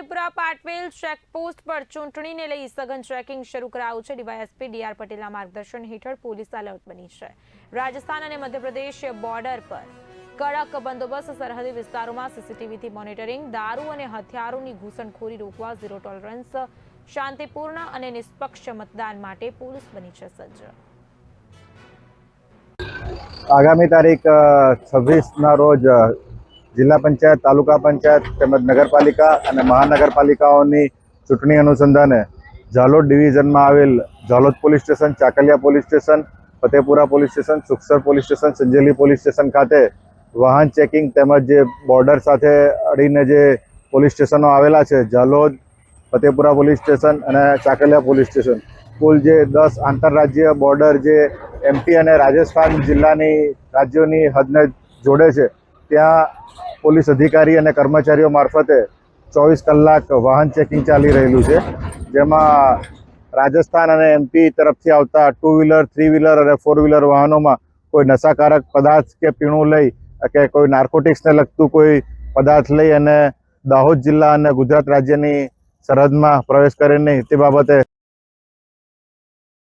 Fatepura પાટવેલ checkpost પર ચૂંટણીને લઈ સઘન ચેકિંગ શરૂ કરાયું છે। ડીવાયએસપી ડીઆર પટેલના માર્ગદર્શન હેઠળ પોલીસ એલર્ટ બની છે। રાજસ્થાન અને મધ્યપ્રદેશ બોર્ડર પર કડક બંદોબસ્ત, સરહદી વિસ્તારોમાં સીસીટીવીથી મોનિટરિંગ, દારૂ અને હથિયારોની ઘૂસણખોરી રોકવા ઝીરો ટોલરન્સ, શાંતિપૂર્ણ અને નિષ્પક્ષ મતદાન માટે પોલીસ બની છે સજ્જ। આગામી તારીખ 26ના રોજ જિલ્લા પંચાયત, તાલુકા પંચાયત તેમજ નગરપાલિકા અને મહાનગરપાલિકાઓની ચૂંટણી અનુસંધાને ઝાલોદ ડિવિઝનમાં આવેલ Jhalod police station, Chakaliya police station, Fatepura police station, Sukhsar police station, Sanjeli police station ખાતે વાહન ચેકિંગ તેમજ જે બોર્ડર સાથે અડીને જે પોલીસ સ્ટેશનો આવેલા છે, ઝાલોદ, ફતેપુરા પોલીસ સ્ટેશન અને ચાકલિયા પોલીસ સ્ટેશન, કુલ જે 10 આંતરરાજ્ય બોર્ડર જે એમપી અને રાજસ્થાન જિલ્લાની રાજ્યોની હદને જોડે છે, ત્યાં પોલીસ અધિકારી અને કર્મચારીઓ મારફતે 24 કલાક વાહન ચેકિંગ ચાલી રહેલું છે। જેમાં રાજસ્થાન અને એમપી તરફથી આવતા 2 વ્હીલર, 3 વ્હીલર અને 4 વ્હીલર વાહનોમાં કોઈ નશાકારક પદાર્થ કે પીણું લઈ કે કોઈ નાર્કોટિક્સને લગતું કોઈ પદાર્થ લઈ અને દાહોદ જિલ્લા અને ગુજરાત રાજ્યની સરહદમાં પ્રવેશ કરે નહીં તે બાબતે